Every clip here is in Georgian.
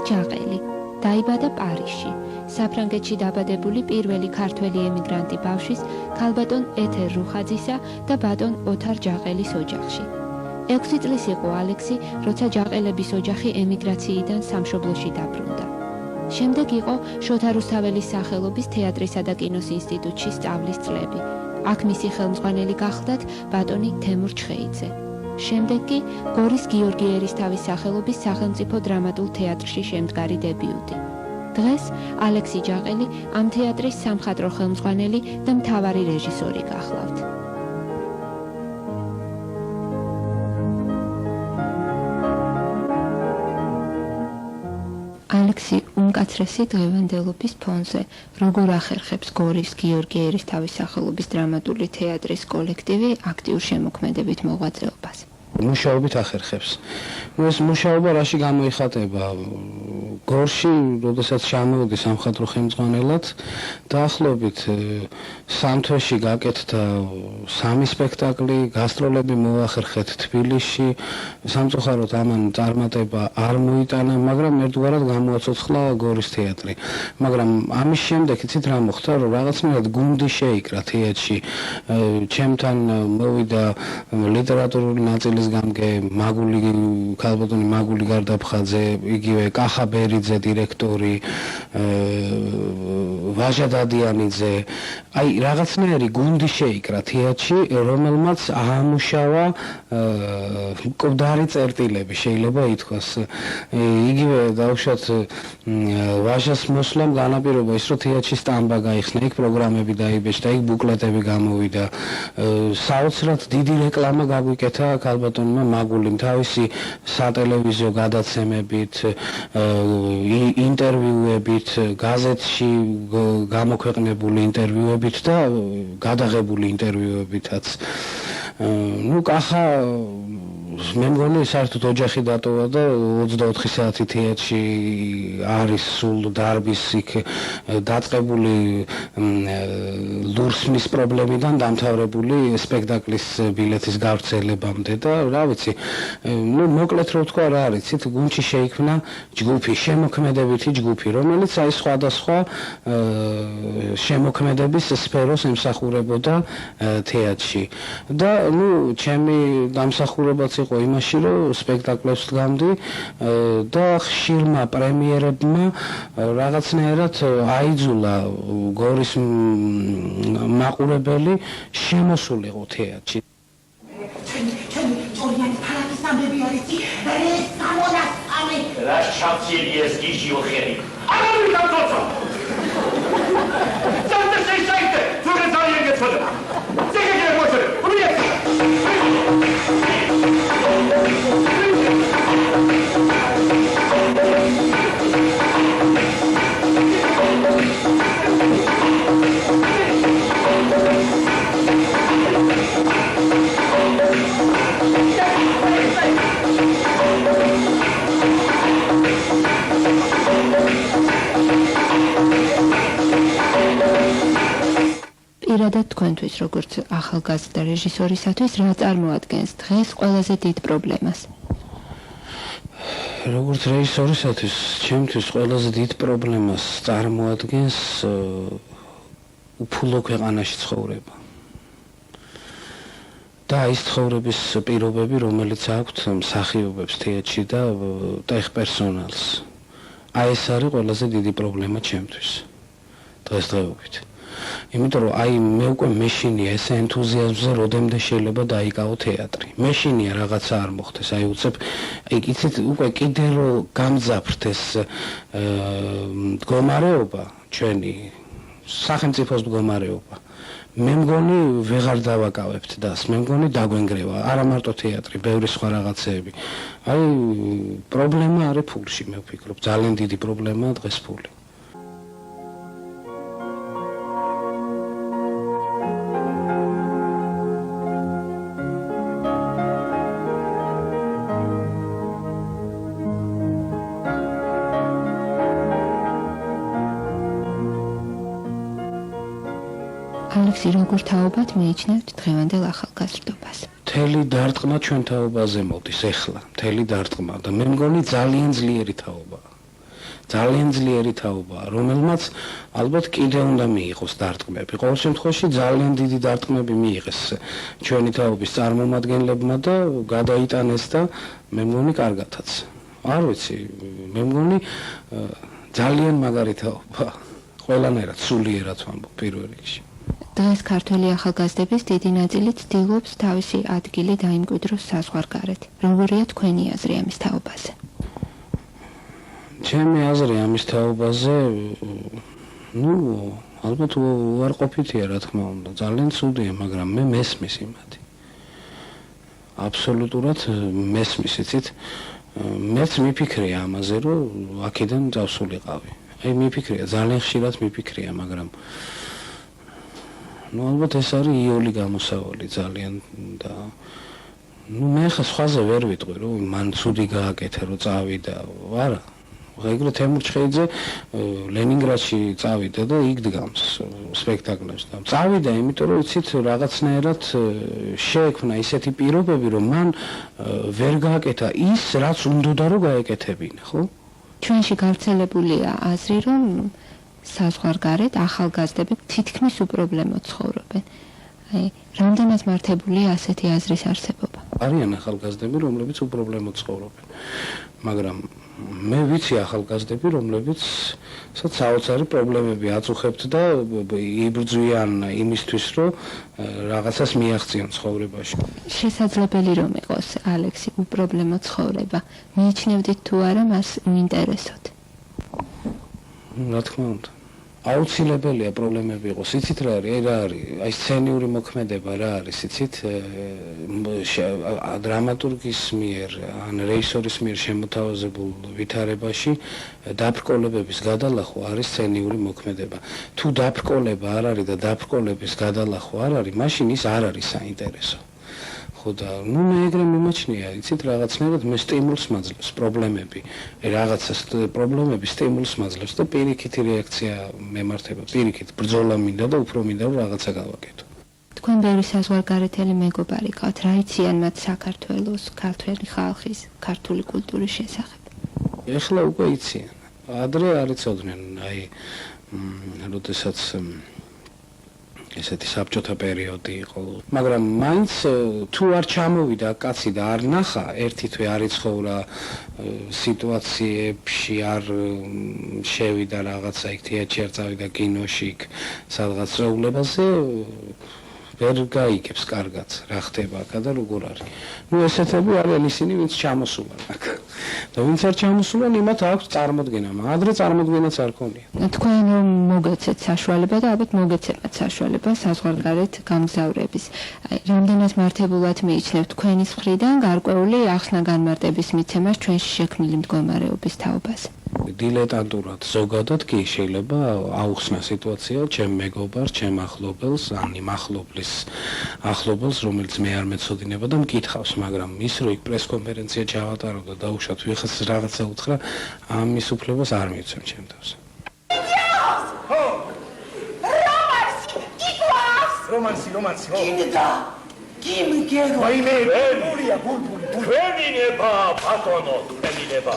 ჯაყელი. დაიბადა პარიზში. საფრანგეთში დაბადებული პირველი ქართველი ემიგრანტი ბავშვის ქალბატონ ეთერ რუხაძისა და ბატონ ოთარ ჯაყელის ოჯახში. 6 წლის იყო ალექსი, როცა ჯაყელების ოჯახი ემიგრაციიდან სამშობლოში დაბრუნდა. შემდეგ იყო შოთა რუსთაველის სახელობის თეატრისა და კინოს ინსტიტუტში სწავლის წლები. აქ მისი ხელმძღვანელი გახლდათ ბატონი თემურ ჩხეიძე. შემდეგ კი გორის გიორგი ერისთავის სახელობის სახელმწიფო დრამატულ თეატრში შემდგარი დებიუტი. დღეს ალექსი ჯაყელი ამ თეატრის სამხატვრო ხელმძღვანელი და მთავარი რეჟისორი გახლავთ. ალექსი უმკაცრესი დღევანდელობის ფონზე როგორ ახერხებს გორის გიორგი ერისთავის სახელობის დრამატული თეატრის კოლექტივი აქტიურ შემოქმედებით მოღვაწეობას? მუშაობით ახერხებს. ეს მუშაობა რაში გამოიხატება? გორში, როდესაც ჩამოვედი სამხატვრო ხელმძღვანელად, დაახლოებით 3 თვეში გაკეთდა 3 სპექტაკლი, გასტროლები მოახერხეთ თბილისში. სამწუხაროდ ამან წარმატება არ მოიტანა, მაგრამ ერთგვარად გამოაცოცხლა გორის თეატრი. მაგრამ ამის შემდეგ იცით რა მოხდა, რომ რაღაცნაირად გუნდი შეიკრა თეატრში. ჩემთან მოვიდა ლიტერატურული ნაწილის გამგე მაგული ქალბატონი მაგული გარდაფხაძე, იგივე კახა ბერიძე დირექტორი, ვაჟა დადიანიძე. აი რაღაცნაირი გუნდი შეიკრა თეატრში, რომელმაც აამუშავა მკვდარი წერტილები, შეიძლება ითქვას. იგივე დავუშვათ ვაჟას მოსვლამ განაპირობა ის, რომ თეატრში სტამბა გაიხსნა, იქ პროგრამები დაიბეჭდა, იქ ბუკლეტები გამოვიდა. საოცრად დიდი რეკლამა გაგვიკეთა ქალბატონმა მაგულიმ თავისი სატელევიზიო გადაცემებით, ინტერვიუებით, გაზეთში გამოქვეყნებული ინტერვიუებით და გადაღებული ინტერვიუებითაც. კახა მე მგონი საერთოდ ოჯახი დატოვა და 24 საათი თეატრში არის სულ დარბის იქ დაწყებული ლურსმის პრობლემიდან დამთავრებული სპექტაკლის ბილეთის გავრცელებამდე და რა ვიცი, მოკლედ რო ვთქვა რა არის, იცით, გუნდში შეიქმნა ჯგუფი, შემოქმედებითი ჯგუფი, რომელიც აი სხვადასხვა შემოქმედების სფეროს ემსახურებოდა თეატრში. და ჩემი დამსახურებაც იყო იმაში, რომ სპექტაკლებს დგამდი და ხშირმა პრემიერებმა რაღაცნაირად აიძულა გორის მაყურებელი შემოსულიყო თეატრში. რა შავწიები ეს გიჟი ოხერი? აღარ გამწოცა! ზანდა შეისაიდე! თურე ძალიან გეცოდება! ზეგეგე მოწერე! უბიეთ! პირადად თქვენთვის, როგორც ახალგაზრდა რეჟისორისათვის, რა წარმოადგენს დღეს ყველაზე დიდ პრობლემას? როგორც რეჟისორისათვის, ჩემთვის ყველაზე დიდ პრობლემას წარმოადგენს უფულო ქვეყანაში ცხოვრება. და ის ცხოვრების პირობები, რომელიც აქვთ მსახიობებს თეატრში და ტეխ პერსონალს. აი ეს არის ყველაზე დიდი პრობლემა ჩემთვის დღესდღეობით. იმიტომ რომ აი მე უკვე მეშინია ეს ენთუზიაზმზე, როდემდე შეიძლება დაიკავო თეატრი. მეშინია რაღაცა არ მოხდეს, აი უცებ იცით უკვე კიდე რომ გამძაფრთ ეს მდგომარეობა ჩვენი სახელმწიფოს მდგომარეობა. მე მგონი ვეღარ დავაკავებთ დას, მე მგონი დაგვენგრევა, არა მარტო თეატრი, ბევრი სხვა რაღაცეები. აი პრობლემა არის ფულში, მე ვფიქრობ, ძალიან დიდი პრობლემაა დღეს ფული. ალექსი, როგორ თაობად მიიჩნევთ დღევანდელ ახალგაზრდობას? მთელი დარტყმა ჩვენ თაობაზე მოდის ეხლა, მთელი დარტყმა და მე მგონი ძალიან ძლიერი თაობაა. ძალიან ძლიერი თაობაა, რომელმაც ალბათ კიდე უნდა მიიღოს დარტყმები. ყოველ შემთხვევაში ძალიან დიდი დარტყმები მიიღეს ჩვენი თაობის წარმომადგენლებმა და გადაიტანეს და მე მგონი კარგათაც. არ ვიცი, მე მგონი ძალიან მაგარი თაობა. ყველანაირად სულიერად ვამბობ პირველ რიგში. დღეს ქართველი ახალგაზრდების დიდი ნაწილი ცდილობს თავისი ადგილი დაიმკვიდროს საზღვარგარეთ. როგორია თქვენი აზრი ამის თაობაზე? ჩემი აზრი ამის თაობაზე, ალბათ უარყოფითია, რა თქმა უნდა, ძალიან ცუდია, მაგრამ მე მესმის იმათი. აბსოლუტურად მესმის, იცით? მეც მიფიქრია ამაზე, რომ აქედან წავსულიყავი. აი მიფიქრია, ძალიან ხშირად მიფიქრია, მაგრამ ალბათ ეს არის იოლი გამოსავალი ძალიან და მე ხა სხვაზე ვერ ვიტყვი, რომ მან ცუდი გააკეთა, რომ წავიდა, არა. ეგრე თემურ ჩხეიძე ლენინგრადში წავიდა და იქ დგამს სპექტაკლებს და წავიდა, იმიტომ რომ იცით რაღაცნაირად შეექმნა ისეთი პირობები, რომ მან ვერ გააკეთა ის, რაც უნდოდა რომ გაეკეთებინა, ხო? ჩვენში გავრცელებულია აზრი, რომ საზღვარგარეთ ახალგაზრდები თითქმის უპრობლემოდ ცხოვრობენ. აი, რამდენად მართებულია ასეთი აზრის არსებობა? არიან ახალგაზრდები, რომლებიც უპრობლემოდ ცხოვრობენ. მაგრამ მე ვიცი ახალგაზრდები, რომლებიც საოცარი პრობლემები აწუხებთ და იბრძვიან იმისთვის, რომ რაღაცას მიაღწიონ ცხოვრებაში. შესაძლებელი რომ იყოს, ალექსი, უპრობლემო ცხოვრება. მიიჩნევდით თუ არა მას უინტერესოდ? რა თქმა უნდა. აუცილებელია პრობლემები იყოს. იცით რა არის? რა არის? აი სცენიური მოქმედება რა არის? იცით? დრამატურგის მიერ, ან რეჟისორის მიერ შემოთავაზებულ ვითარებაში დაბრკოლებების გადალახვა არის სცენიური მოქმედება. თუ დაბრკოლება არ არის და დაბრკოლების გადალახვა არ არის, მაშინ ის არ არის საინტერესო. და მე ეგრე მიმაჩნია, იცით, რაღაცნაირად მე სტიმულს მაძლევს პრობლემები. რაღაცა პრობლემები სტიმულს მაძლევს და პირიქითი რეაქცია მემართება. პირიქით ბრძოლა მინდა და უფრო მინდა რომ რაღაცა გავაკეთო. თქვენ ბევრი საზღვარგარეთელი მეგობარი გყავთ, რა იციან მათ საქართველოს, ქართველი ხალხის, ქართული კულტურის შესახებ? ეხლა უკვე იციან. ადრე არ იცოდნენ, აი, როდესაც ესეთი საბჭოთა პერიოდი იყო, მაგრამ მაინც თუ არ ჩამოვიდა კაცი და არ ნახა, ერთი თვე არ იცხოვრა სიტუაციებში, არ შევიდა რაღაცა იქ თეატრში, არ წავიდა კინოში, სადღაც წვეულებაზე, ვერ გაიგებს კარგად რა ხდება აქ და როგორ არის. ესეთები არიან ისინი, ვინც ჩამოსულან აქ. და ვინც არ ჩამოსულან, იმათ აქვს წარმოდგენა, ადრე წარმოდგენაც არ ქონია. თქვენ რომ მოგეცეთ საშუალება და ალბათ მოგეცემათ საშუალება საზღვარგარეთ გამგზავრების. აი, რამდენად მართებულად მიიჩნევთ თქვენის მხრიდან გარკვეული ახსნა-განმარტების მიცემას ჩვენში შექმნილი მდგომარეობის თაობაზე? დილეტანტურად ზოგადად კი შეიძლება აუხსნა სიტუაცია ჩემ მეგობარს, ჩემ ახლობელს, ან იმ ახლობელს, რომელიც მე არ მეცოდინება და მკითხავს, მაგრამ ის რომ იქ პრესკონფერენცია ჩავატარო და დაუშვათ ვიღაც რაღაცა უთხრა, ამის უფლებას არ მივცემ ჩემ თავს. რომანსი, ხო? გიმიგერო. ვაიმე, ბულბულია, ბულბული. ჩვენინება, ბატონო, ჩვენინება.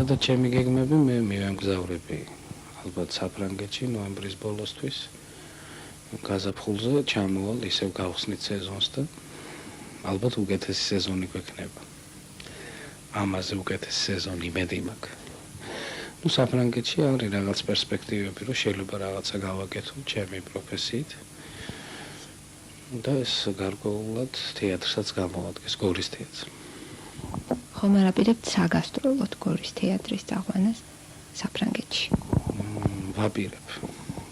და ჩემი გეგმები მე მივემგზავრები ალბათ საფრანგეთში ნოემბრის ბოლოსთვის. გაზაფხულზე ჩამოვალ ისევ გავხსნით სეზონს და ალბათ უკეთესი სეზონი გვექნება. ამაზე უკეთესი სეზონი მედი მაქვს. საფრანგეთში არის რაღაც პერსპექტივები, რომ შეიძლება რაღაცა გავაკეთო ჩემი პროფესიით. და ეს გარკვეულად თეატრსაც გამოვადგეს, გორის თეატრი. ხომ არ აპირებთ საგასტროლოდ გორის თეატრის წაყვანას საფრანგეთში?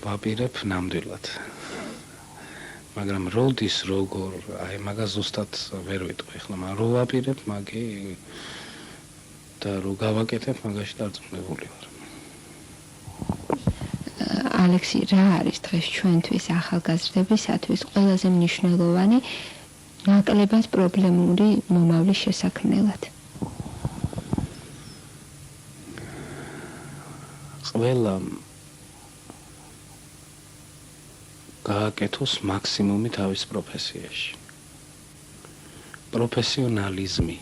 ვაპირებ ნამდვილად. მაგრამ როდის როგორ, აი მაგას ზუსტად ვერ ვიტყვი ახლა, მაგრამ რო ვაპირებ, მაგი და რო გავაკეთებ, მაგაში დარწმუნებული ვარ. ალექსი, რა არის დღეს ჩვენთვის ახალგაზრდებისათვის ყველაზე მნიშვნელოვანი ნაკლებად პრობლემური მომავლის შესაქმნელად? ყველა გააკეთოს მაქსიმუმი თავის პროფესიაში. პროფესიონალიზმი.